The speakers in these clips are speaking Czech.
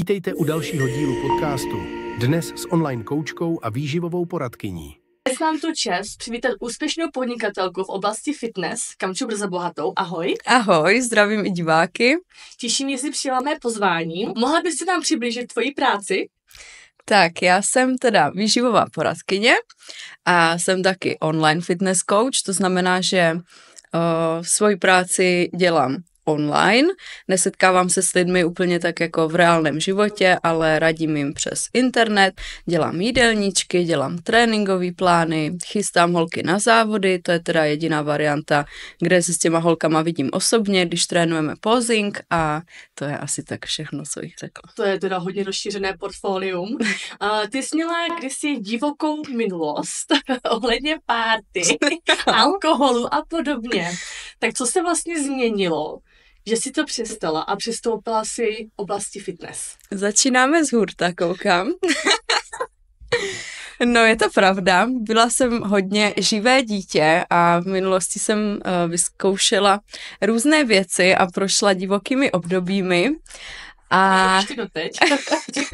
Vítejte u dalšího dílu podcastu. Dnes s online koučkou a výživovou poradkyní. Dnes mám tu čest přivítat úspěšnou podnikatelku v oblasti fitness, Kamču Brzobohatou. Ahoj. Ahoj, zdravím i diváky. Těší mě, že jsi přijala mé pozvání. Mohla bys si nám přiblížit tvoji práci? Tak, já jsem teda výživová poradkyně a jsem taky online fitness coach, to znamená, že svoji práci dělám online, nesetkávám se s lidmi úplně tak jako v reálném životě, ale radím jim přes internet, dělám jídelníčky, dělám tréninkové plány, chystám holky na závody, to je teda jediná varianta, kde se s těma holkama vidím osobně, když trénujeme posing a to je asi tak všechno, co jich řekla. To je teda hodně rozšířené portfolium. Ty jsi měla kdysi divokou minulost ohledně párty, alkoholu a podobně. Tak co se vlastně změnilo, že jsi to přestala a přistoupila si oblasti fitness? Začínáme z hurta, koukám. No, je to pravda. Byla jsem hodně živé dítě a v minulosti jsem vyzkoušela různé věci a prošla divokými obdobími. A ještě doteď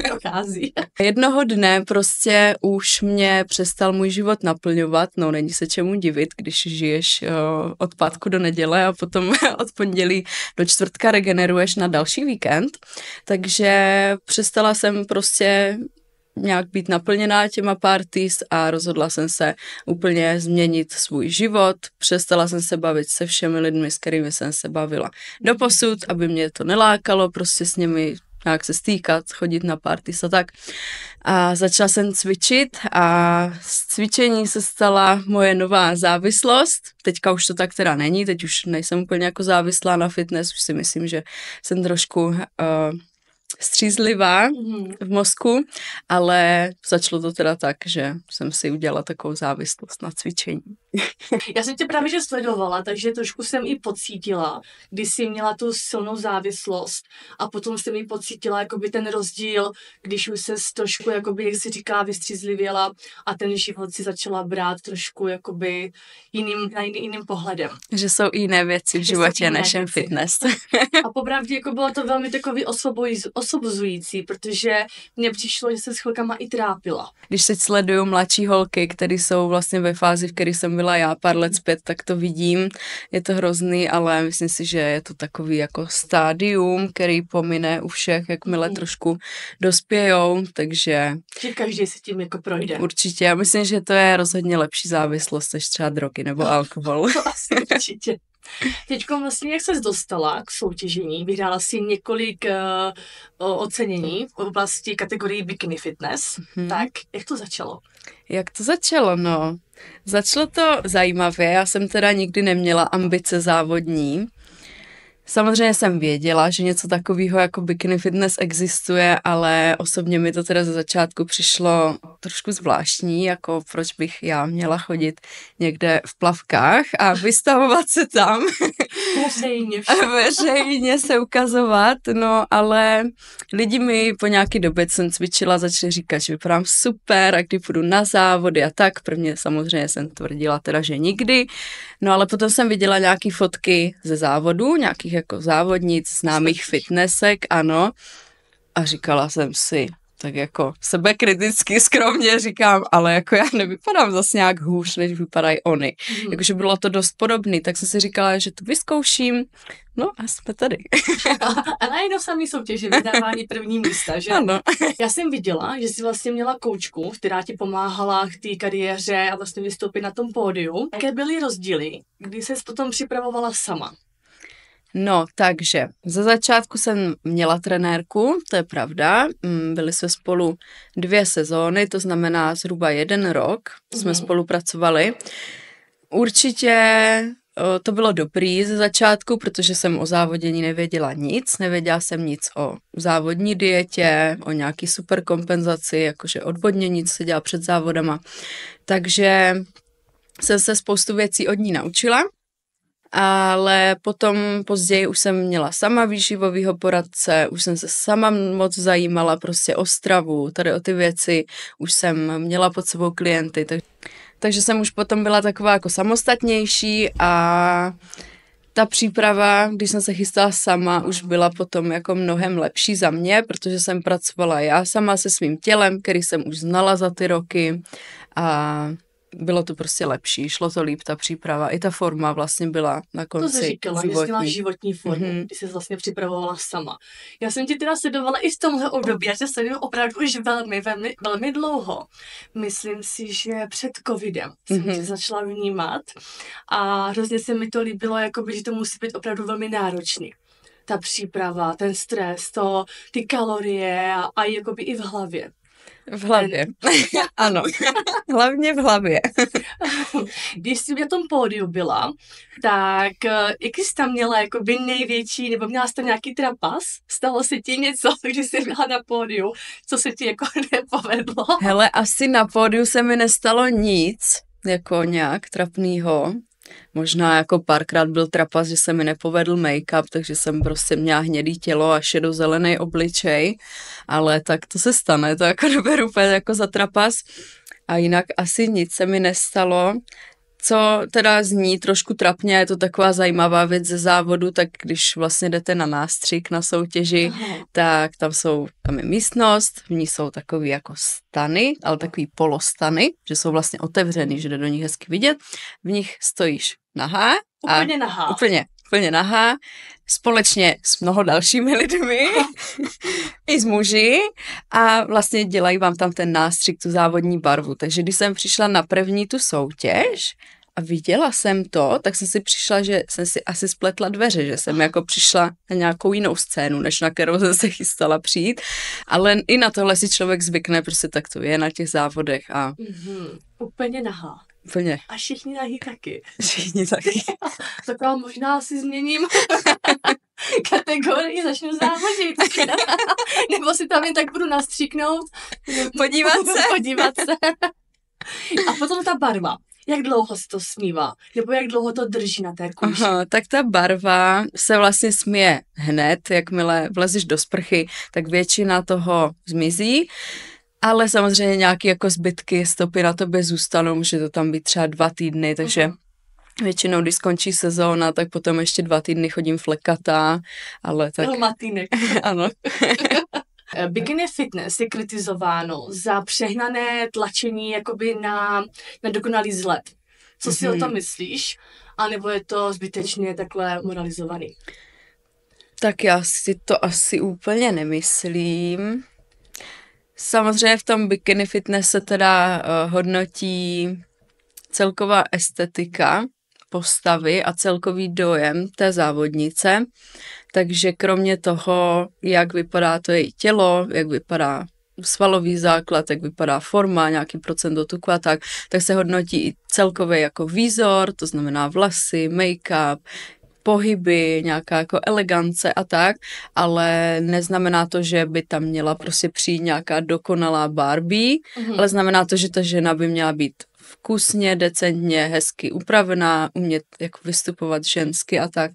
dochází. Jednoho dne prostě už mě přestal můj život naplňovat, no není se čemu divit, když žiješ od pátku do neděle a potom od pondělí do čtvrtka regeneruješ na další víkend, takže přestala jsem prostě nějak být naplněná těma parties a rozhodla jsem se úplně změnit svůj život. Přestala jsem se bavit se všemi lidmi, s kterými jsem se bavila doposud, aby mě to nelákalo, prostě s nimi nějak se stýkat, chodit na parties a tak. A začala jsem cvičit a z cvičení se stala moje nová závislost. Teďka už to tak teda není, teď už nejsem úplně jako závislá na fitness, už si myslím, že jsem trošku střízlivá v mozku, ale začalo to teda tak, že jsem si udělala takovou závislost na cvičení. Já jsem tě právě že sledovala, takže trošku jsem i pocítila, když jsi měla tu silnou závislost a potom jsem i pocítila jakoby ten rozdíl, když už se trošku, jakoby, jak si říká, vystřízlivěla a ten život si začala brát trošku jakoby jiným pohledem. Že jsou i jiné věci v životě než jen fitness. A popravdě jako bylo to velmi takový osvobozující, protože mně přišlo, že se s chvilkama i trápila. Když teď sleduju mladší holky, které jsou vlastně ve fázi, v které jsem byla já pár let zpět, tak to vidím. Je to hrozný, ale myslím si, že je to takový jako stádium, který pomine u všech, jakmile trošku dospějou, takže že každý se tím jako projde. Určitě. Já myslím, že to je rozhodně lepší závislost než třeba drogy nebo alkohol. To asi určitě. Teďko vlastně, jak ses dostala k soutěžení, vyhrála si několik ocenění v oblasti kategorii bikini fitness, tak jak to začalo? Jak to začalo? No, začalo to zajímavě, já jsem teda nikdy neměla ambice závodní. Samozřejmě jsem věděla, že něco takového jako bikini fitness existuje, ale osobně mi to teda ze začátku přišlo trošku zvláštní, jako proč bych já měla chodit někde v plavkách a vystavovat se tam. Veřejně se ukazovat, no ale lidi mi po nějaký době, co jsem cvičila, začali říkat, že vypadám super a kdy půjdu na závody a tak. Prvně samozřejmě jsem tvrdila teda, že nikdy, no ale potom jsem viděla nějaký fotky ze závodů, nějakých jako závodnic, známých fitnessek, ano, a říkala jsem si, tak jako sebekriticky skromně říkám, ale jako já nevypadám zase nějak hůř, než vypadají oni. Jakože bylo to dost podobný, tak jsem si říkala, že to vyzkouším, no a jsme tady. A najednou samý soutěže, vydávání první místa, že? Ano. Já jsem viděla, že jsi vlastně měla koučku, která ti pomáhala k té kariéře a vlastně vystoupit na tom pódiu. Jaké byly rozdíly, když ses potom připravovala sama? No, takže ze začátku jsem měla trenérku, to je pravda, byli jsme spolu 2 sezóny, to znamená zhruba 1 rok jsme spolupracovali. Určitě to bylo dobrý ze začátku, protože jsem o závodění nevěděla nic, nevěděla jsem nic o závodní dietě, o nějaký superkompenzaci, jakože odvodnění, co se dělá před závodama, takže jsem se spoustu věcí od ní naučila. Ale potom později už jsem měla sama výživovýho poradce, už jsem se sama moc zajímala prostě o stravu, tady o ty věci, už jsem měla pod sebou klienty, takže jsem už potom byla taková jako samostatnější a Ta příprava, když jsem se chystala sama, už byla potom jako mnohem lepší za mě, protože jsem pracovala já sama se svým tělem, který jsem už znala za ty roky a bylo to prostě lepší, šlo to líp, ta příprava, i ta forma vlastně byla na konci To jsi říkala, že jsi měla životní formu, když jsi vlastně připravovala sama. Já jsem tě teda sledovala i v tomhle období, já tě sleduju opravdu už velmi dlouho. Myslím si, že před covidem jsem tě začala vnímat a hrozně se mi to líbilo, jakoby, že to musí být opravdu velmi náročný. Ta příprava, ten stres, ty kalorie a jakoby i v hlavě. V hlavě. Ano, hlavně v hlavě. Když jsi na tom pódiu byla, tak jaký jsi tam měla jakoby největší, nebo měla jsi tam nějaký trapas? Stalo se ti něco, když jsi byla na pódiu, co se ti jako nepovedlo? Hele, asi na pódiu se mi nestalo nic, jako nějak trapnýho. Možná jako párkrát byl trapas, že se mi nepovedl make-up, takže jsem prostě měla hnědý tělo a šedozelený obličej, ale tak to se stane, to jako neberu úplně jako za trapas. A jinak asi nic se mi nestalo. Co teda zní trošku trapně, je to taková zajímavá věc ze závodu, tak když vlastně jdete na nástřik na soutěži, tak tam je místnost, v ní jsou takový jako stany, ale takový polostany, že jsou vlastně otevřený, že jde do nich hezky vidět. V nich stojíš nahá. Úplně nahá. Úplně nahá, společně s mnoho dalšími lidmi, i s muži a vlastně dělají vám tam ten nástřik, tu závodní barvu. Takže když jsem přišla na první tu soutěž a viděla jsem to, tak jsem si přišla, že jsem si asi spletla dveře, že jsem jako přišla na nějakou jinou scénu, než na kterou jsem se chystala přijít. Ale i na tohle si člověk zvykne, prostě tak to je na těch závodech a... Úplně nahá. Úplně. A všichni nahý taky. Všichni taky. Tak možná si změním kategorii, začnu závodit. Nebo si tam jen tak budu nastříknout. Podívat se. A potom ta barva. Jak dlouho se to smívá? Nebo jak dlouho to drží na té kůži? Tak ta barva se vlastně směje hned, jakmile vlezeš do sprchy, tak většina toho zmizí. Ale samozřejmě nějaké jako zbytky, stopy na tobě zůstanou, může to tam být třeba 2 týdny, takže většinou, když skončí sezóna, tak potom ještě 2 týdny chodím flekatá, ale tak... Matýnek. Ano. Bikini fitness je kritizováno za přehnané tlačení jakoby na dokonalý vzhled. Co si o tom myslíš? A nebo je to zbytečně takhle moralizovaný? Tak já si to asi úplně nemyslím. Samozřejmě v tom bikini fitness se teda hodnotí celková estetika postavy a celkový dojem té závodnice. Takže kromě toho, jak vypadá to její tělo, jak vypadá svalový základ, jak vypadá forma, nějaký procento tuku a tak se hodnotí i celkově jako výzor, to znamená vlasy, make-up, pohyby, nějaká jako elegance a tak, ale neznamená to, že by tam měla prostě přijít nějaká dokonalá Barbie, ale znamená to, že ta žena by měla být vkusně, decentně, hezky upravená, umět jako vystupovat žensky a tak.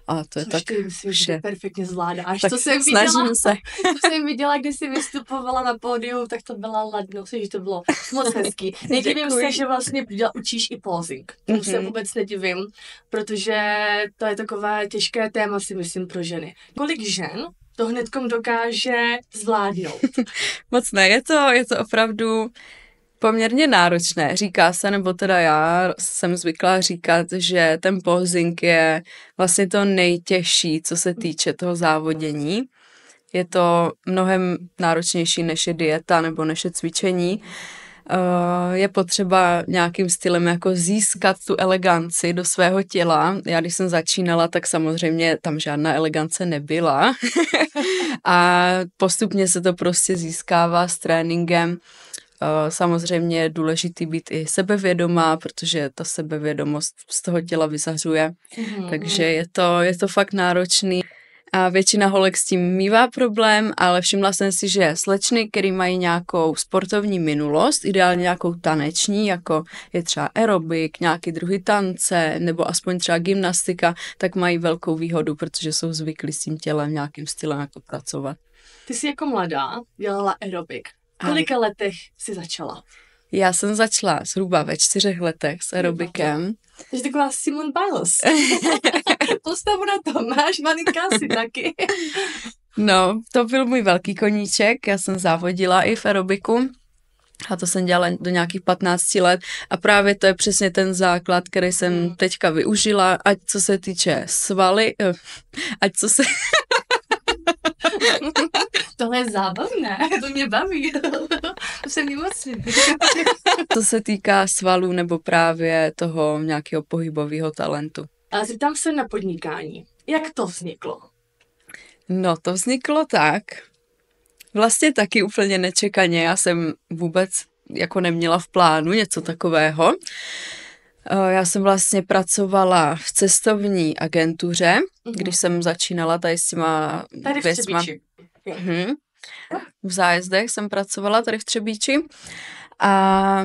A to je tak myslím, že perfektně zvládáš. Tak to jsem viděla, když jsi vystupovala na pódiu, tak to byla ladno, že to bylo moc hezký. Nedivím se, že vlastně učíš i posing. Tomu se vůbec nedivím, protože to je takové těžké téma, si myslím, pro ženy. Kolik žen to hnedkom dokáže zvládnout? Moc ne, je to opravdu poměrně náročné. Říká se, nebo teda já jsem zvyklá říkat, že ten posing je vlastně to nejtěžší, co se týče toho závodění. Je to mnohem náročnější, než je dieta nebo než je cvičení. Je potřeba nějakým stylem jako získat tu eleganci do svého těla. Já když jsem začínala, tak samozřejmě tam žádná elegance nebyla. A postupně se to prostě získává s tréninkem. Samozřejmě je důležitý být i sebevědomá, protože ta sebevědomost z toho těla vyzařuje. Takže je to fakt náročný. A většina holek s tím mívá problém, ale všimla jsem si, že slečny, které mají nějakou sportovní minulost, ideálně nějakou taneční, jako je třeba aerobik, nějaký druhý tance, nebo aspoň třeba gymnastika, tak mají velkou výhodu, protože jsou zvyklí s tím tělem nějakým stylem jako pracovat. Ty jsi jako mladá dělala aerobik. V kolika letech jsi začala? Já jsem začala zhruba ve 4 letech s aerobikem. Takže taková Simone Biles. Postavu na to, máš malinká si taky. No, to byl můj velký koníček, já jsem závodila i v aerobiku a to jsem dělala do nějakých 15 let a právě to je přesně ten základ, který jsem teďka využila, ať co se týče svaly, ať co se... Tohle je zábavné, to mě baví. To jsem nemocný. Co se týká svalů nebo právě toho nějakého pohybového talentu. A zeptám se na podnikání. Jak to vzniklo? No, to vzniklo tak, vlastně taky úplně nečekaně, já jsem vůbec jako neměla v plánu něco takového. Já jsem vlastně pracovala v cestovní agentuře, když jsem začínala tady s těma věcma. V zájezdech jsem pracovala tady v Třebíči a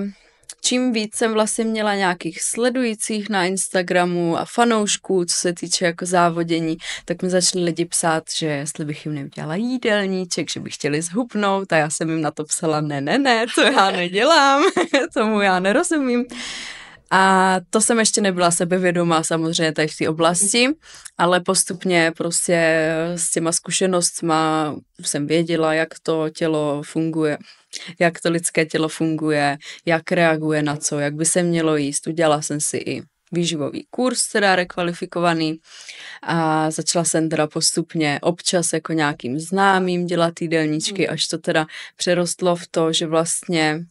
čím víc jsem vlastně měla nějakých sledujících na Instagramu a fanoušků, co se týče jako závodění, tak mi začali lidi psát, že jestli bych jim neudělala jídelníček, že by chtěli zhubnout a já jsem jim na to psala, ne, to já nedělám, tomu já nerozumím. A to jsem ještě nebyla sebevědomá samozřejmě tady v té oblasti, ale postupně prostě s těma zkušenostma jsem věděla, jak to tělo funguje, jak to lidské tělo funguje, jak reaguje na co, jak by se mělo jíst. Udělala jsem si i výživový kurz, teda rekvalifikovaný a začala jsem teda postupně občas jako nějakým známým dělat jídelníčky, až to teda přerostlo v to, že vlastně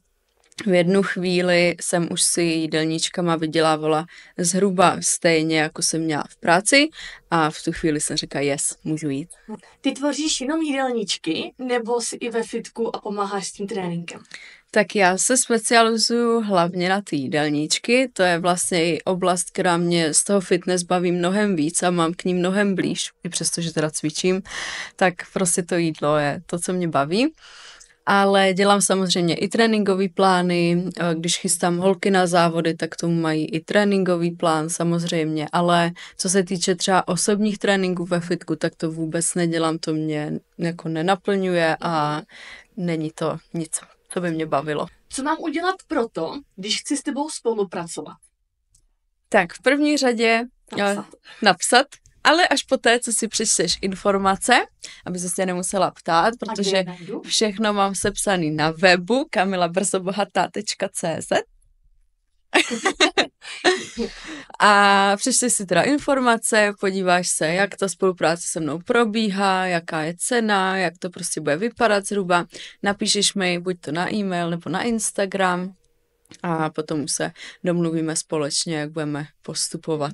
v jednu chvíli jsem už si jídelníčkama vydělávala zhruba stejně, jako jsem měla v práci a v tu chvíli jsem řekla, yes, můžu jít. Ty tvoříš jenom jídelníčky nebo jsi i ve fitku a pomáháš s tím tréninkem? Tak já se specializuju hlavně na ty jídelníčky, to je vlastně i oblast, která mě z toho fitness baví mnohem víc a mám k ní mnohem blíž, i přesto, že teda cvičím, tak prostě to jídlo je to, co mě baví. Ale dělám samozřejmě i tréninkový plány, když chystám holky na závody, tak tomu mají i tréninkový plán samozřejmě, ale co se týče třeba osobních tréninků ve fitku, tak to vůbec nedělám, to mě jako nenaplňuje a není to nic, co by mě bavilo. Co mám udělat proto, když chci s tebou spolupracovat? Tak v první řadě napsat. Ale až poté, co si přečteš informace, aby se tě nemusela ptát, protože všechno mám sepsaný na webu kamilabrzobohatá.cz a přečteš si teda informace, podíváš se, jak ta spolupráce se mnou probíhá, jaká je cena, jak to prostě bude vypadat zhruba, napíšeš mi buď to na e-mail nebo na Instagram a potom se domluvíme společně, jak budeme postupovat.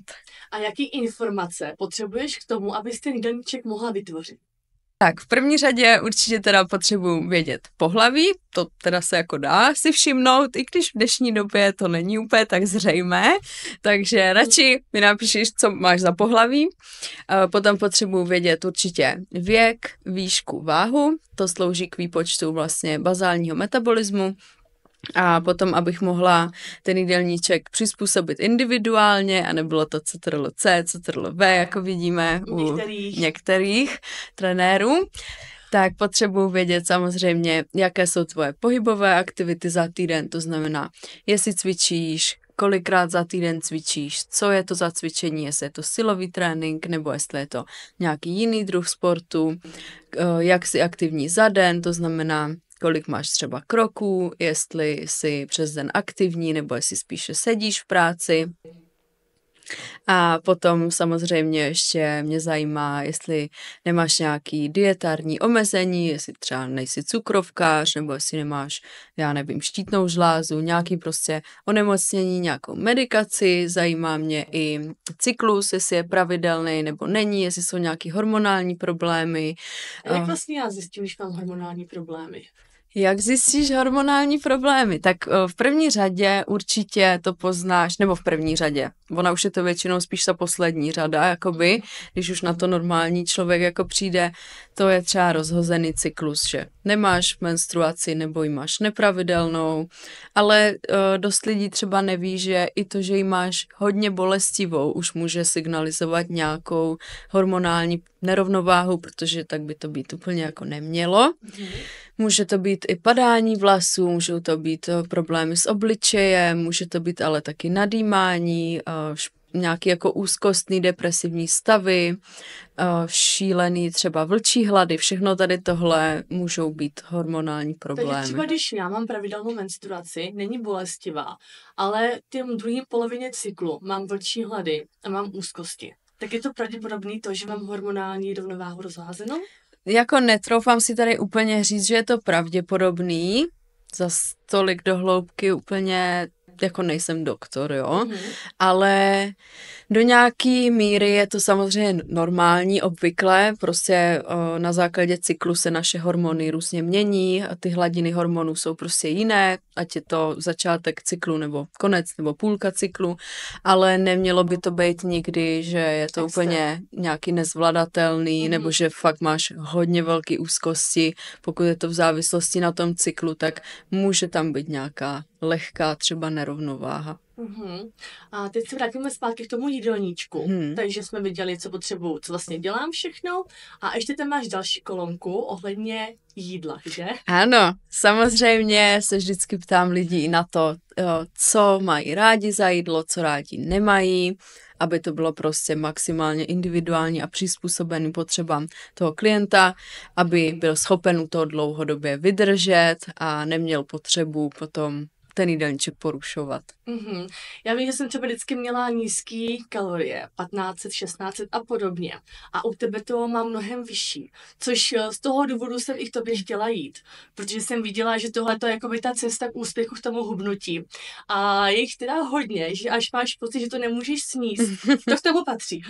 A jaký informace potřebuješ k tomu, abys ten jídelníček mohla vytvořit? Tak v první řadě určitě teda potřebuji vědět pohlaví, to teda se jako dá si všimnout, i když v dnešní době to není úplně tak zřejmé, takže radši mi napíšeš, co máš za pohlaví. Potom potřebuji vědět určitě věk, výšku, váhu, to slouží k výpočtu vlastně bazálního metabolismu. A potom, abych mohla ten jídelníček přizpůsobit individuálně a nebylo to CTRL-C, CTRL-V, jako vidíme u některých trenérů, tak potřebuji vědět samozřejmě, jaké jsou tvoje pohybové aktivity za týden, to znamená, jestli cvičíš, kolikrát za týden cvičíš, co je to za cvičení, jestli je to silový trénink, nebo jestli je to nějaký jiný druh sportu, jak jsi aktivní za den, to znamená, kolik máš třeba kroků, jestli jsi přes den aktivní, nebo jestli spíše sedíš v práci. A potom samozřejmě ještě mě zajímá, jestli nemáš nějaký dietární omezení, jestli třeba nejsi cukrovkář, nebo jestli nemáš, já nevím, štítnou žlázu, nějaký prostě onemocnění, nějakou medikaci. Zajímá mě i cyklus, jestli je pravidelný nebo není, jestli jsou nějaký hormonální problémy. A jak vlastně já zjistím, když mám hormonální problémy? Jak zjistíš hormonální problémy? Tak v první řadě určitě to poznáš, nebo v první řadě, ona už je to většinou spíš ta poslední řada, jakoby, když už na to normální člověk jako přijde, to je třeba rozhozený cyklus, že nemáš menstruaci nebo ji máš nepravidelnou, ale dost lidí třeba neví, že i to, že ji máš hodně bolestivou, už může signalizovat nějakou hormonální nerovnováhu, protože tak by to být úplně jako nemělo. Může to být i padání vlasů, můžou to být problémy s obličejem, může to být ale taky nadýmání, nějaký jako úzkostný depresivní stavy, šílený třeba vlčí hlady, všechno tady tohle můžou být hormonální problémy. Takže třeba když já mám pravidelnou menstruaci, není bolestivá, ale v druhé polovině cyklu mám vlčí hlady a mám úzkosti, tak je to pravděpodobný to, že mám hormonální rovnováhu rozházenou? Jako netroufám si tady úplně říct, že je to pravděpodobný, za tolik do hloubky úplně jako nejsem doktor, jo, ale do nějaký míry je to samozřejmě normální, obvykle, prostě na základě cyklu se naše hormony různě mění a ty hladiny hormonů jsou prostě jiné, ať je to začátek cyklu nebo konec nebo půlka cyklu, ale nemělo by to být nikdy, že je to úplně nějaký nezvladatelný nebo že fakt máš hodně velký úzkosti, pokud je to v závislosti na tom cyklu, tak může tam být nějaká lehká třeba nerovnováha. A teď se vrátíme zpátky k tomu jídelníčku. Takže jsme viděli, co potřebuju, co vlastně dělám všechno. A ještě tam máš další kolonku ohledně jídla, že? Ano, samozřejmě se vždycky ptám lidí na to, co mají rádi za jídlo, co rádi nemají, aby to bylo prostě maximálně individuální a přizpůsobený potřebám toho klienta, aby byl schopen u toho dlouhodobě vydržet a neměl potřebu potom ten jídelníček porušovat. Já vím, že jsem třeba vždycky měla nízký kalorie, 1500, 1600 a podobně. A u tebe to mám mnohem vyšší. Což z toho důvodu jsem i k tobě chtěla jít. Protože jsem viděla, že tohle je jako by ta cesta k úspěchu k tomu hubnutí. A je jich teda hodně, že až máš pocit, že to nemůžeš sníst. To k tomu patří.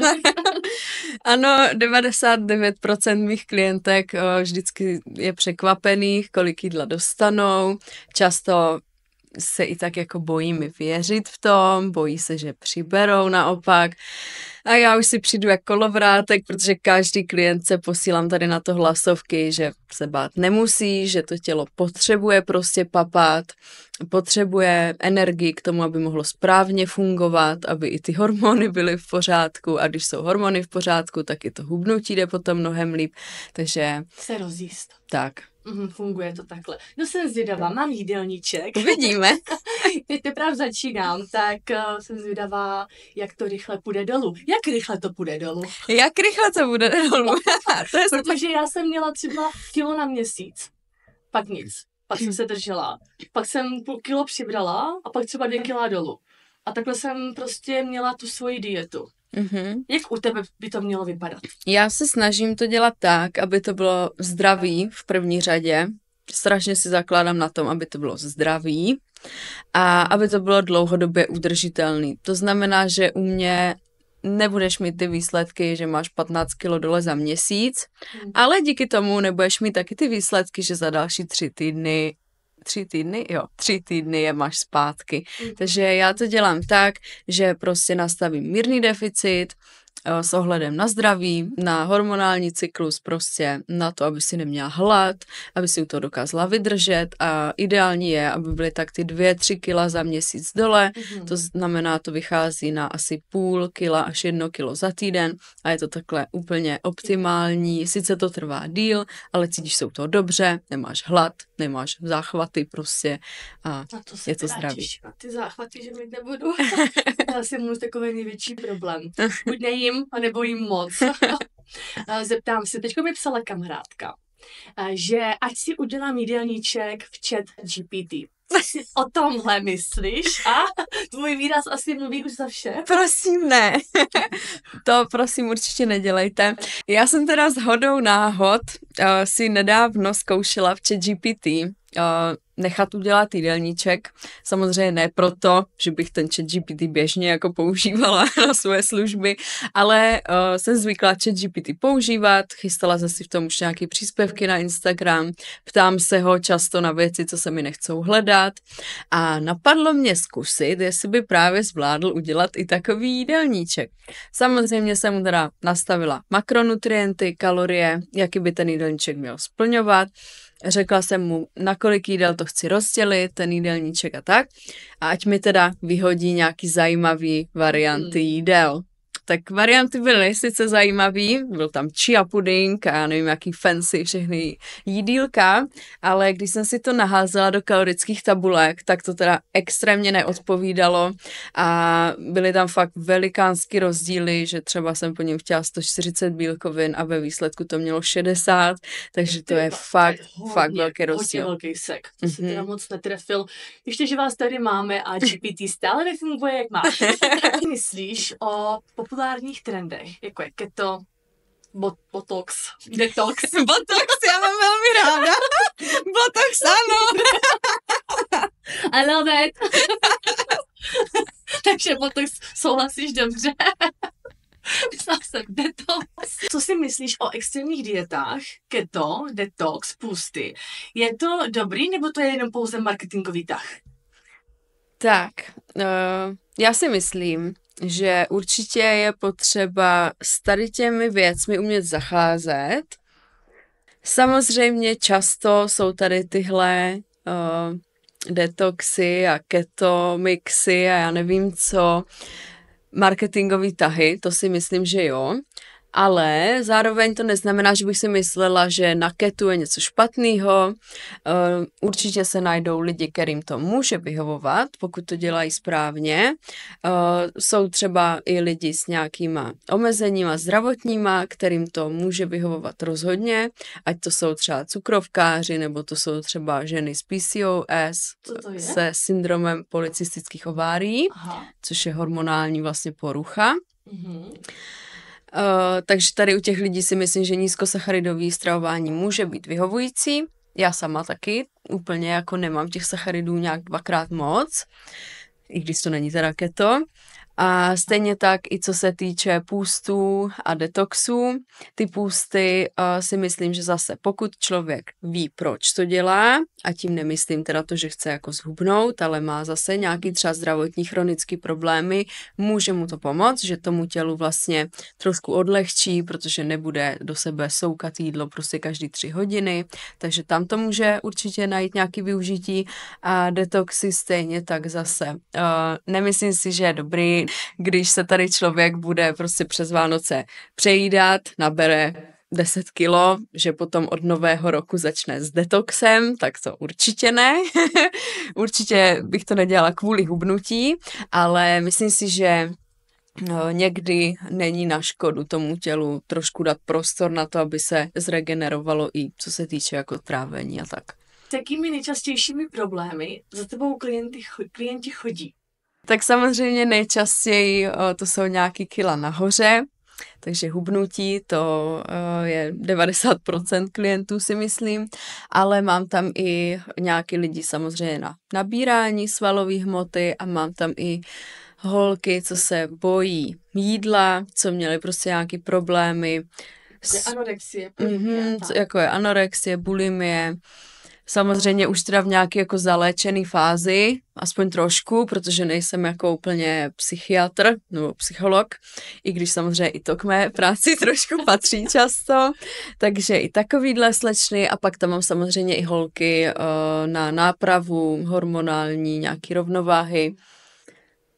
Ano, 99% mých klientek vždycky je překvapených, kolik jídla dostanou. Často se i tak jako bojí mi věřit v tom, bojí se, že přiberou naopak. A já už si přijdu jako kolovrátek, protože každý klientce posílám tady na to hlasovky, že se bát nemusí, že to tělo potřebuje prostě papat, potřebuje energii k tomu, aby mohlo správně fungovat, aby i ty hormony byly v pořádku a když jsou hormony v pořádku, tak i to hubnutí jde potom mnohem líp, takže... Se rozjíst. Tak. Funguje to takhle. No jsem zvědavá, mám jídelníček. Uvidíme. Teď teprve začínám, tak jsem zvědavá, jak to rychle půjde dolů. Jak rychle to půjde dolů? Jak rychle to bude dolů? Protože já jsem měla třeba kilo na měsíc. Pak nic. Pak jsem se držela. Pak jsem půl kilo přibrala a pak třeba 2 kila dolů. A takhle jsem prostě měla tu svoji dietu. Jak u tebe by to mělo vypadat? Já se snažím to dělat tak, aby to bylo zdravý v první řadě. Strašně si zakládám na tom, aby to bylo zdravý a aby to bylo dlouhodobě udržitelný. To znamená, že u mě nebudeš mít ty výsledky, že máš 15 kg dole za měsíc, ale díky tomu nebudeš mít taky ty výsledky, že za další 3 týdny je máš zpátky. Takže já to dělám tak, že prostě nastavím mírný deficit s ohledem na zdraví, na hormonální cyklus, prostě na to, aby si neměla hlad, aby si u toho dokázala vydržet a ideální je, aby byly tak ty 2-3 kila za měsíc dole, to znamená, to vychází na asi půl kila až 1 kilo za týden a je to takhle úplně optimální, sice to trvá díl, ale cítíš se u toho dobře, nemáš hlad, nemáš záchvaty prostě a to je to zdravý. Na ty záchvaty, že mít nebudu. Já si můžu takový největší problém. Buď nejím, anebo jim moc. Zeptám se, teďko mi psala kamarádka, že ať si udělám jídelníček v chat GPT. Co si o tomhle myslíš? A tvůj výraz asi mluví už za vše? Prosím, ne. To prosím určitě nedělejte. Já jsem teda shodou náhod si nedávno zkoušela v ChatGPT nechat udělat jídelníček. Samozřejmě ne proto, že bych ten ChatGPT běžně jako používala na své služby, ale jsem zvyklá ChatGPT používat, chystala jsem si v tom už nějaké příspěvky na Instagram, ptám se ho často na věci, co se mi nechcou hledat a napadlo mě zkusit, jestli by právě zvládl udělat i takový jídelníček. Samozřejmě jsem mu teda nastavila makronutrienty, kalorie, jaký by ten jídelníček měl splňovat. Řekla jsem mu, na kolik jídel to chci rozdělit, ten jídelníček a tak. A ať mi teda vyhodí nějaký zajímavý varianty jídel. tak varianty byly sice zajímavý, byl tam chia puding a já nevím, jaký fancy všechny jídílka, ale když jsem si to naházela do kalorických tabulek, tak to teda extrémně neodpovídalo a byly tam fakt velikánský rozdíly, že třeba jsem po něm chtěla 140 bílkovin a ve výsledku to mělo 60, takže to je fakt velký rozdíl. Velký sek, to se teda moc netrefil. Ještě, že vás tady máme a GPT stále nefunguje, jak má. Co myslíš o populárních trendech, jako je keto, botox, detox? Botox, já mám velmi ráda. Botox, ano. I love it. Takže botox souhlasíš dobře. Myslela jsem detox. Co si myslíš o extrémních dietách, keto, detox, pusty? Je to dobrý, nebo to je jenom pouze marketingový tah? Tak, já si myslím, že určitě je potřeba s tady těmi věcmi umět zacházet. Samozřejmě často jsou tady tyhle detoxy a keto mixy a já nevím co, marketingový tahy, to si myslím, že jo. Ale zároveň to neznamená, že bych si myslela, že na ketu je něco špatného. Určitě se najdou lidi, kterým to může vyhovovat, pokud to dělají správně. Jsou třeba i lidi s nějakýma omezeníma zdravotníma, kterým to může vyhovovat rozhodně, ať to jsou třeba cukrovkáři, nebo to jsou třeba ženy s PCOS, se syndromem polycystických ovárií, což je hormonální vlastně porucha. Takže tady u těch lidí si myslím, že nízkosacharidový stravování může být vyhovující. Já sama taky úplně jako nemám těch sacharidů nějak 2x moc, i když to není teda keto. A stejně tak i co se týče půstů a detoxů, ty půsty si myslím, že zase pokud člověk ví, proč to dělá, a tím nemyslím teda to, že chce jako zhubnout, ale má zase nějaký třeba zdravotní chronický problémy, může mu to pomoct, že tomu tělu vlastně trošku odlehčí, protože nebude do sebe soukat jídlo prostě každý 3 hodiny, takže tam to může určitě najít nějaký využití a detoxy stejně tak zase. Nemyslím si, že je dobrý, když se tady člověk bude prostě přes Vánoce přejídat, nabere 10 kilo, že potom od nového roku začne s detoxem, tak to určitě ne. Určitě bych to nedělala kvůli hubnutí, ale myslím si, že někdy není na škodu tomu tělu trošku dát prostor na to, aby se zregenerovalo i co se týče jako trávení a tak. S jakými nejčastějšími problémy za tebou klienti chodí? Tak samozřejmě nejčastěji to jsou nějaký kila nahoře, takže hubnutí to je 90% klientů si myslím, ale mám tam i nějaký lidi samozřejmě na nabírání svalové hmoty a mám tam i holky, co se bojí jídla, co měly prostě nějaký problémy. Anorexie, jako je anorexie, bulimie. Samozřejmě už teda v nějaké jako zaléčené fázi, aspoň trošku, protože nejsem jako úplně psychiatr nebo psycholog, i když samozřejmě i to k mé práci trošku patří často, takže i takovýhle slečny a pak tam mám samozřejmě i holky na nápravu hormonální, nějaký rovnováhy,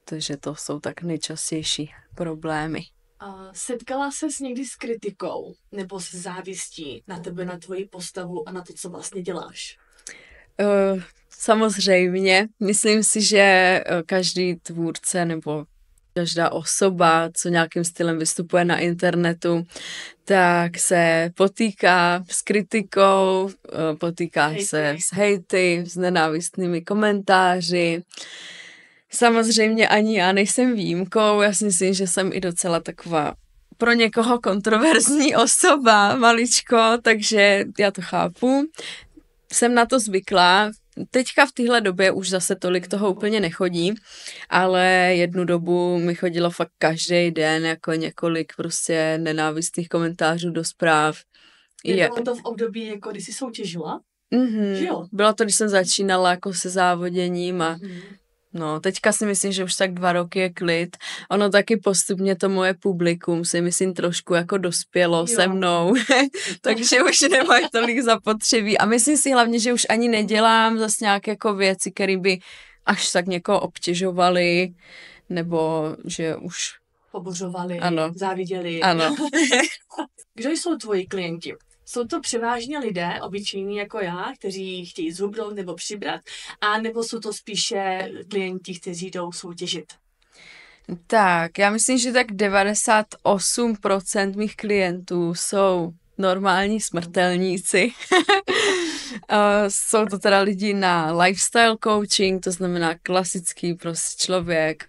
takže to jsou tak nejčastější problémy. Setkala ses někdy s kritikou nebo s závistí na tebe, na tvoji postavu a na to, co vlastně děláš? Samozřejmě. Myslím si, že každý tvůrce nebo každá osoba, co nějakým stylem vystupuje na internetu, tak se potýká s kritikou, potýká se s hejty, s nenávistnými komentáři. Samozřejmě ani já nejsem výjimkou, já si myslím, že jsem i docela taková pro někoho kontroverzní osoba, maličko, takže já to chápu. Jsem na to zvyklá. Teďka v téhle době už zase tolik toho úplně nechodí, ale jednu dobu mi chodilo fakt každý den jako několik prostě nenávistných komentářů do zpráv. Bylo to v období, jako když jsi soutěžila? Že jo? Bylo to, když jsem začínala jako se závoděním a no, teďka si myslím, že už tak 2 roky je klid. Ono taky postupně to moje publikum si myslím trošku jako dospělo se mnou, takže už nemají tolik zapotřebí. A myslím si hlavně, že už ani nedělám zase nějaké jako věci, které by až tak někoho obtěžovaly, nebo že už pobořovali, Ano. záviděli. Ano. Kdo jsou tvoji klienti? Jsou to převážně lidé, obyčejní jako já, kteří chtějí zhubnout nebo přibrat, a nebo jsou to spíše klienti, kteří jdou soutěžit? Tak, já myslím, že tak 98% mých klientů jsou normální smrtelníci. Jsou to teda lidi na lifestyle coaching, to znamená klasický prostě člověk,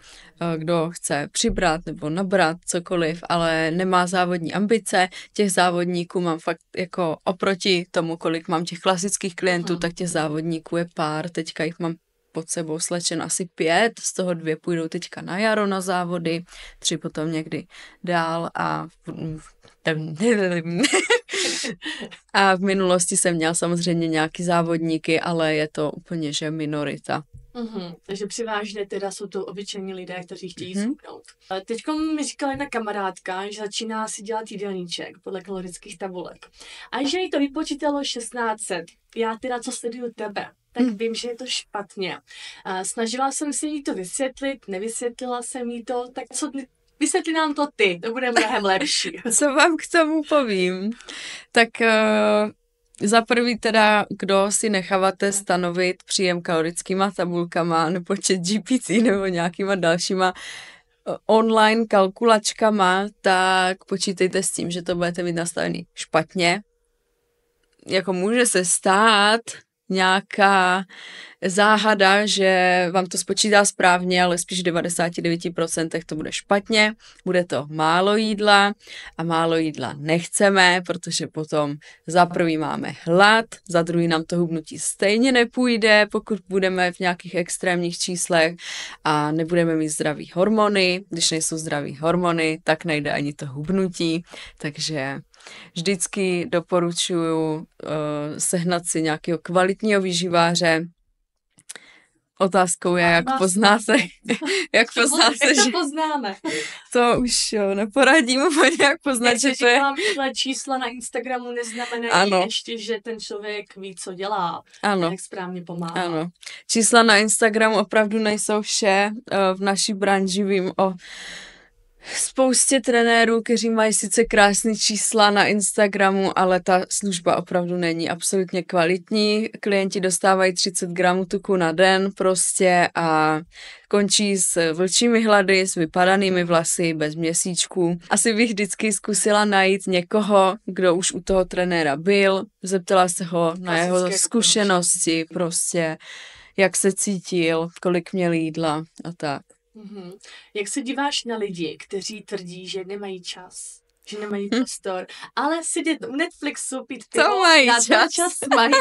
kdo chce přibrat nebo nabrat cokoliv, ale nemá závodní ambice. Těch závodníků mám fakt jako oproti tomu, kolik mám těch klasických klientů, tak těch závodníků je pár. Teďka jich mám pod sebou slečen asi 5, z toho 2 půjdou teďka na jaro na závody, 3 potom někdy dál a v minulosti jsem měla samozřejmě nějaký závodníky, ale je to úplně, že minorita. Takže převážně teda jsou to obyčejní lidé, kteří chtějí zhubnout. Teďko mi říkala jedna kamarádka, že začíná si dělat jídelníček podle kalorických tabulek. A že jí to vypočítalo 1600. Já teda, co sleduju tebe, tak vím, že je to špatně. Snažila jsem si jí to vysvětlit, nevysvětlila jsem jí to, tak co vysvětli nám to ty, to bude mnohem lepší. Co vám k tomu povím? Tak za prvý teda, kdo si necháváte stanovit příjem kalorickýma tabulkama nebo ChatGPT nebo nějakýma dalšíma online kalkulačkama, tak počítejte s tím, že to budete mít nastavený špatně. Jako může se stát nějaká záhada, že vám to spočítá správně, ale spíš v 99% to bude špatně, bude to málo jídla a málo jídla nechceme, protože potom za prvý máme hlad, za druhý nám to hubnutí stejně nepůjde, pokud budeme v nějakých extrémních číslech a nebudeme mít zdravý hormony. Když nejsou zdravý hormony, tak nejde ani to hubnutí, takže vždycky doporučuji sehnat si nějakého kvalitního výživáře. Otázkou je, jak poznáte, jak to že poznáme. To už neporadím úplně, jak poznat, že to je. Čísla na Instagramu neznamenají ještě, že ten člověk ví, co dělá. Ano. Jak správně pomáhá. Ano. Čísla na Instagramu opravdu nejsou vše. V naší branži vím o spoustě trenérů, kteří mají sice krásné čísla na Instagramu, ale ta služba opravdu není absolutně kvalitní. Klienti dostávají 30 gramů tuku na den prostě a končí s vlčími hlady, s vypadanými vlasy, bez měsíčků. Asi bych vždycky zkusila najít někoho, kdo už u toho trenéra byl, zeptala se ho na jeho zkušenosti, prostě jak se cítil, kolik měl jídla a tak. Jak se díváš na lidi, kteří tvrdí, že nemají čas, že nemají prostor, ale sedět u Netflixu, pít pivo, na čas mají.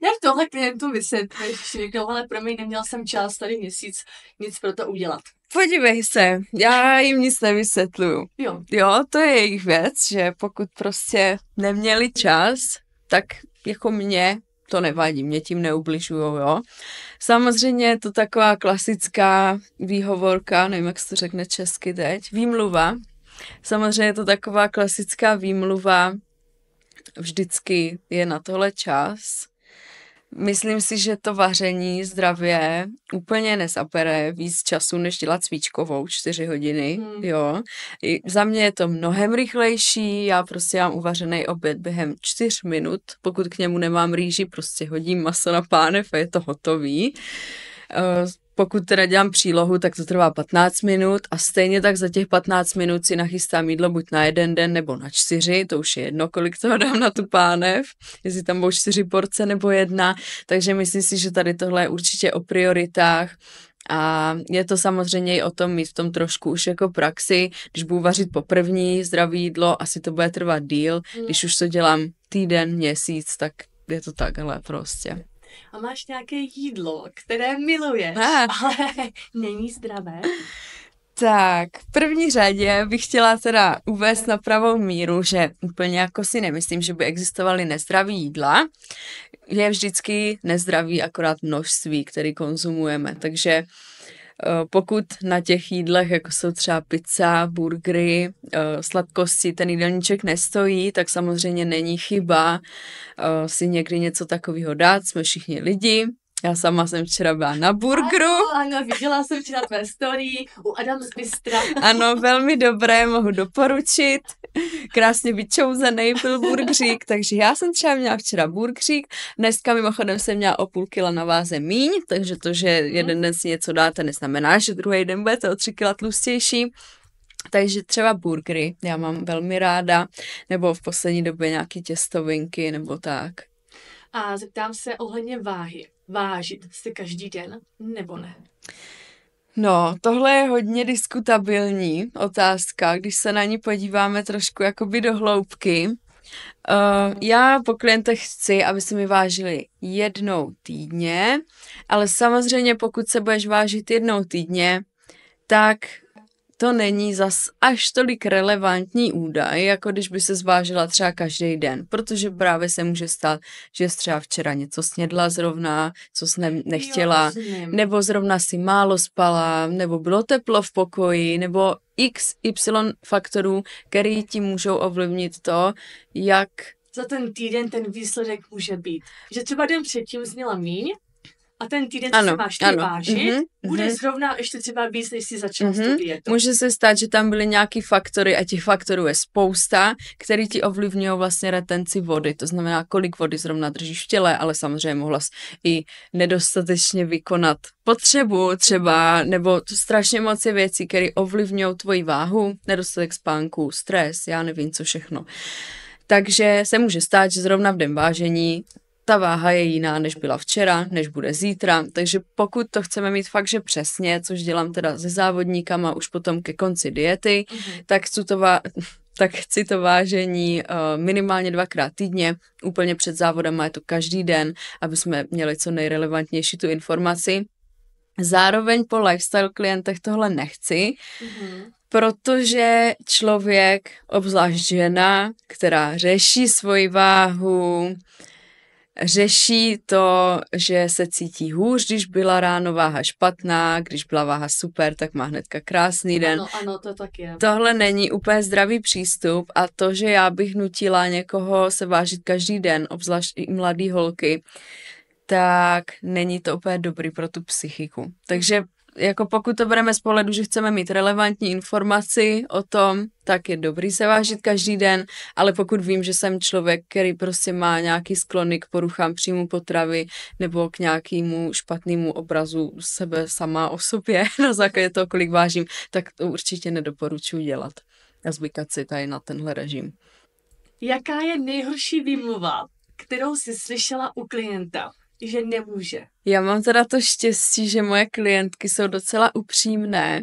Jak tohle klientům vysvětlíš? Řeknou, ale pro mě neměl jsem čas tady měsíc nic pro to udělat. Podívej se, já jim nic nevysvětluju. Jo, to je jejich věc, že pokud prostě neměli čas, tak jako mě to nevadí, mě tím neubližujou, jo. Samozřejmě je to taková klasická výhovorka, nevím, jak se to řekne česky teď, výmluva. Samozřejmě je to taková klasická výmluva, vždycky je na tohle čas. Myslím si, že to vaření zdravě úplně nezabere víc času, než dělat cvičkovou 4 hodiny, jo. Za mě je to mnohem rychlejší, já prostě mám uvařený oběd během 4 minut, pokud k němu nemám rýži, prostě hodím maso na pánev a je to hotový. Pokud teda dělám přílohu, tak to trvá 15 minut a stejně tak za těch 15 minut si nachystám jídlo buď na 1 den nebo na 4, to už je jedno, kolik toho dám na tu pánev, jestli tam budou 4 porce nebo 1, takže myslím si, že tady tohle je určitě o prioritách. A je to samozřejmě i o tom mít v tom trošku už jako praxi, když budu vařit poprvní zdravý jídlo, asi to bude trvat díl, když už to dělám týden, měsíc, tak je to takhle prostě. A máš nějaké jídlo, které miluješ, ale není zdravé? Tak, v první řadě bych chtěla teda uvést na pravou míru, že úplně jako si nemyslím, že by existovaly nezdravý jídla. Je vždycky nezdravý akorát množství, který konzumujeme, takže pokud na těch jídlech, jako jsou třeba pizza, burgery, sladkosti, ten jídelníček nestojí, tak samozřejmě není chyba si někdy něco takového dát, jsme všichni lidi, Já sama jsem včera byla na burgeru. Ano, viděla jsem včera tvé story u Adams Bystra. Ano, velmi dobré, mohu doporučit. Krásně vyčouzený byl burgerík, takže já jsem třeba měla včera burgerík. Dneska mimochodem jsem měla o 0,5 kila na váze míň, takže to, že jeden den si něco dáte, neznamená, že druhý den budete o 3 kila tlustější. Takže třeba burgery já mám velmi ráda, nebo v poslední době nějaké těstovinky, nebo tak. A zeptám se ohledně váhy. Vážit jste každý den, nebo ne? No, tohle je hodně diskutabilní otázka, když se na ní podíváme trošku jakoby do hloubky. Já po klientech chci, aby se mi vážili jednou týdně, ale samozřejmě pokud se budeš vážit jednou týdně, tak to není zas až tolik relevantní údaj, jako když by se zvážila třeba každý den, protože právě se může stát, že jsi třeba včera něco snědla zrovna, co jsi nechtěla, nebo zrovna si málo spala, nebo bylo teplo v pokoji, nebo XY faktorů, který ti můžou ovlivnit to, jak za ten týden ten výsledek může být. Že třeba den předtím zněla míň, a ten týden, co se máš ty vážit, bude zrovna ještě třeba víc, než si začala s tou dietou. Může se stát, že tam byly nějaký faktory a těch faktorů je spousta, který ti ovlivňují vlastně retenci vody. To znamená, kolik vody zrovna držíš v těle, ale samozřejmě mohla jsi i nedostatečně vykonat potřebu třeba, nebo to strašně moc je věcí, které ovlivňují tvoji váhu, nedostatek spánku, stres, já nevím co všechno. Takže se může stát, že zrovna v den vážení ta váha je jiná, než byla včera, než bude zítra, takže pokud to chceme mít fakt, že přesně, což dělám teda se závodníkama už potom ke konci diety, tak chci to vážení minimálně 2krát týdně, úplně před závodama je to každý den, aby jsme měli co nejrelevantnější tu informaci. Zároveň po lifestyle klientech tohle nechci, protože člověk, obzvlášť žena, která řeší svoji váhu, řeší to, že se cítí hůř, když byla ráno váha špatná, když byla váha super, tak má hnedka krásný den. Ano, to tak je. Tohle není úplně zdravý přístup a to, že já bych nutila někoho se vážit každý den, obzvlášť i mladý holky, tak není to úplně dobrý pro tu psychiku. Takže jako pokud to bereme z pohledu, že chceme mít relevantní informaci o tom, tak je dobrý se vážit každý den, ale pokud vím, že jsem člověk, který prostě má nějaký sklony k poruchám příjmu potravy nebo k nějakému špatnému obrazu sebe sama o sobě na základě toho, kolik vážím, tak to určitě nedoporučuji dělat a zvykat si tady na tenhle režim. Jaká je nejhorší výmluva, kterou jsi slyšela u klienta, že nemůže? Já mám teda to štěstí, že moje klientky jsou docela upřímné.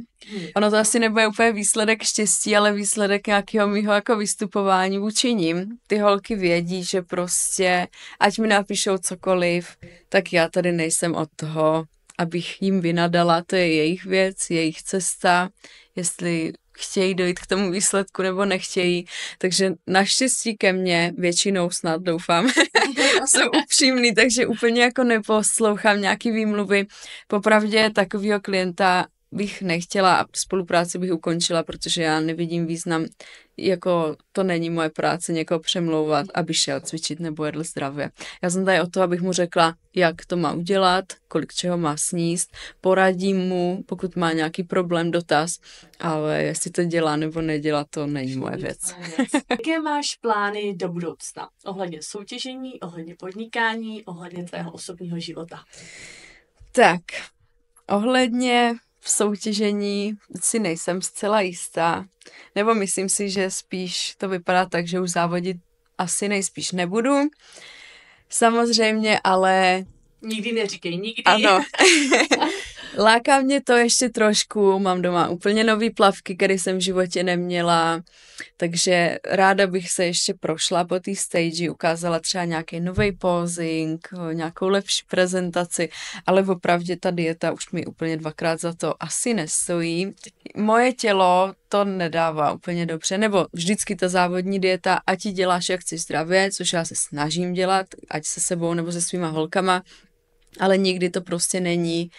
Ono to asi nebude úplně výsledek štěstí, ale výsledek nějakého mýho jako vystupování vůči nim. Ty holky vědí, že prostě, ať mi napíšou cokoliv, tak já tady nejsem od toho, abych jim vynadala, to je jejich věc, jejich cesta, jestli chtějí dojít k tomu výsledku nebo nechtějí, takže naštěstí ke mně většinou snad doufám, jsou upřímný, takže úplně jako neposlouchám nějaký výmluvy. Popravdě takovýho klienta bych nechtěla a spolupráci bych ukončila, protože já nevidím význam, jako to není moje práce někoho přemlouvat, aby šel cvičit nebo jedl zdravě. Já jsem tady o to, abych mu řekla, jak to má udělat, kolik čeho má sníst, poradím mu, pokud má nějaký problém, dotaz, ale jestli to dělá nebo nedělá, to není moje věc. Jaké máš plány do budoucna? Ohledně soutěžení, ohledně podnikání, ohledně tvého osobního života? Tak, ohledně v soutěžení si nejsem zcela jistá, nebo myslím si, že spíš to vypadá tak, že už závodit asi nejspíš nebudu. Samozřejmě, ale... Nikdy neříkej, nikdy. Ano. Láká mě to ještě trošku, mám doma úplně nový plavky, které jsem v životě neměla, takže ráda bych se ještě prošla po té stage, ukázala třeba nějaký nový posing, nějakou lepší prezentaci, ale opravdu ta dieta už mi úplně 2krát za to asi nestojí. Moje tělo to nedává úplně dobře, nebo vždycky ta závodní dieta, ať ji děláš jak chci zdravě, což já se snažím dělat, ať se sebou nebo se svýma holkama, ale nikdy to prostě není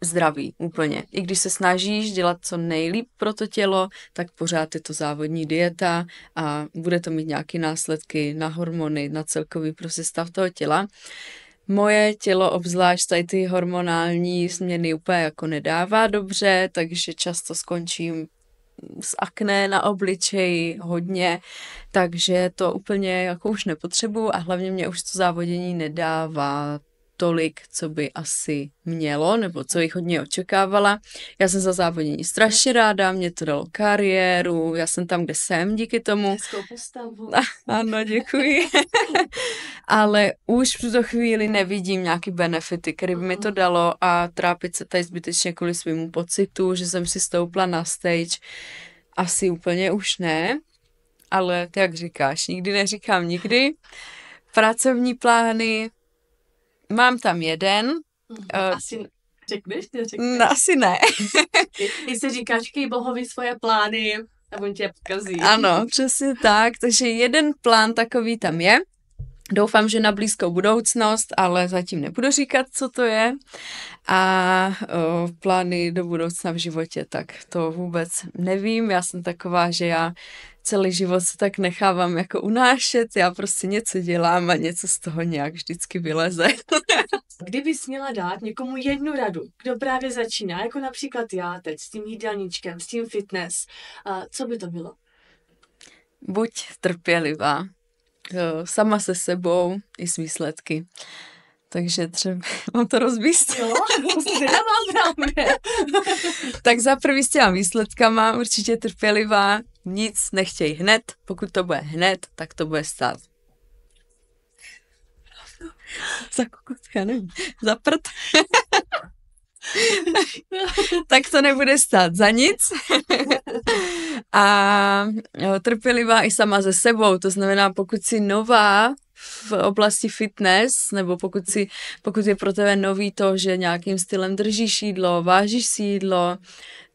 zdravý úplně. I když se snažíš dělat co nejlíp pro to tělo, tak pořád je to závodní dieta a bude to mít nějaké následky na hormony, na celkový prostě stav toho těla. moje tělo obzvlášť tady ty hormonální změny úplně jako nedává dobře, takže často skončím s akné na obličeji hodně, takže to úplně jako už nepotřebuju a hlavně mě už to závodění nedává tolik, co by asi mělo, nebo co jich hodně očekávala. Já jsem za závodění strašně ráda, mě to dalo kariéru, já jsem tam, kde jsem díky tomu. Hezkou postavu. Ano, děkuji. Ale už v tuto chvíli nevidím nějaký benefity, který by mi to dalo a trápit se tady zbytečně kvůli svému pocitu, že jsem si stoupla na stage. Asi úplně už ne, ale jak říkáš, nikdy neříkám nikdy. Pracovní plány, mám tam jeden. Asi řekneš? Asi ne. Když se říkáš, říkej Bohovi svoje plány a on tě pokazí. Ano, přesně tak. Takže jeden plán takový tam je. Doufám, že na blízkou budoucnost, ale zatím nebudu říkat, co to je. A plány do budoucna v životě, tak to vůbec nevím. Já jsem taková, že já celý život se tak nechávám jako unášet. Já prostě něco dělám a něco z toho nějak vždycky vyleze. Kdybys měla dát někomu jednu radu, kdo právě začíná, jako například já teď s tím jídelníčkem, s tím fitness, co by to bylo? Buď trpělivá. Sama se sebou i s výsledky. Takže třeba mám to rozvíst. Jo, mám právě. Tak za prvý s těma výsledkama určitě trpělivá, nic nechtěj hned, pokud to bude hned, tak to bude stát. Za kokotka, nevím, za prd. Tak to nebude stát za nic. A trpělivá i sama ze sebou, to znamená, pokud jsi nová v oblasti fitness, nebo pokud je pro tebe nový to, že nějakým stylem držíš jídlo, vážíš si jídlo,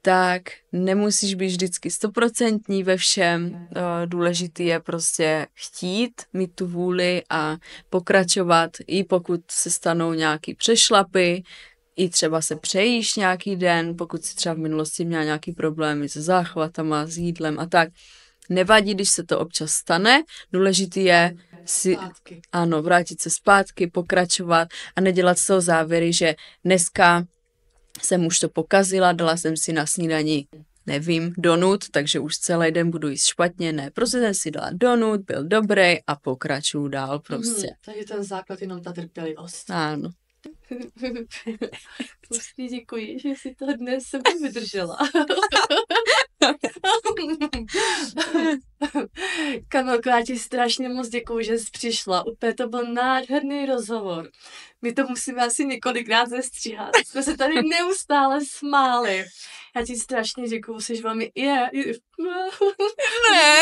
tak nemusíš být vždycky 100% ve všem. Důležitý je prostě chtít, mít tu vůli a pokračovat, i pokud se stanou nějaký přešlapy, i třeba se přejíš nějaký den, pokud si třeba v minulosti měla nějaký problémy se záchvatama, s jídlem a tak. Nevadí, když se to občas stane, důležitý je si, ano, vrátit se zpátky, pokračovat a nedělat z toho závěry, že dneska jsem už to pokazila, dala jsem si na snídani, nevím, donut, takže už celý den budu jíst špatně, ne, prostě jsem si dala donut, byl dobrý a pokračuju dál prostě. Takže ten základ jenom ta trpělivost. Ano. Prostě děkuji, že jsi to dnes se mi vydržela. Kamilko, já ti strašně moc děkuju, že jsi přišla. Úplně to byl nádherný rozhovor. My to musíme asi několikrát zestříhat. Jsme se tady neustále smáli. Já ti strašně děkuju, jsi velmi... Ne.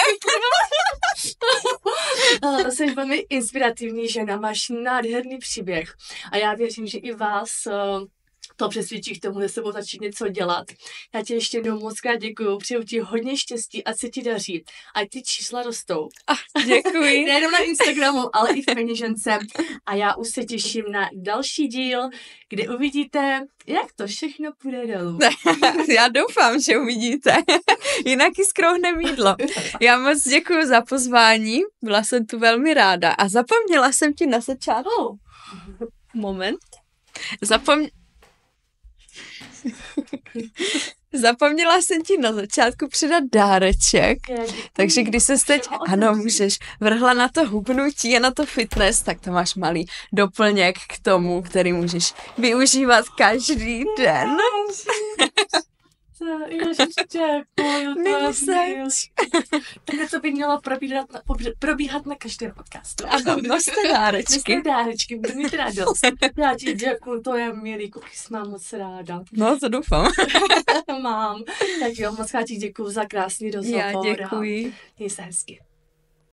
Jsi velmi inspirativní žena, máš nádherný příběh. A já věřím, že i vás to přesvědčí k tomu, že se budou začít něco dělat. Já ti ještě jednou moc krát děkuju, přeju ti hodně štěstí, ať se ti daří. Ať ty čísla rostou. Děkuji. Nejenom na Instagramu, ale i v peněžence. A já už se těším na další díl, kde uvidíte, jak to všechno půjde dolů. Já doufám, že uvidíte. Jinak ji skrouhnem jídlo. Já moc děkuji za pozvání, byla jsem tu velmi ráda a zapomněla jsem ti na začátku. Moment. Zapomněla jsem ti na začátku přidat dáreček, takže když se teď, ano, můžeš, vrhla na to hubnutí a na to fitness, tak to máš malý doplněk k tomu, který můžeš využívat každý den. Takhle to by mělo probíhat na každém podcastu. Ano, noste dárečky. Noste dárečky, budu mít radost. Já ti děkuju, to je milý, cookies mám moc ráda. No, to doufám. Mám. Tak jo, moc krát ti děkuju za krásný rozhovor. Já děkuji. Měj se hezky.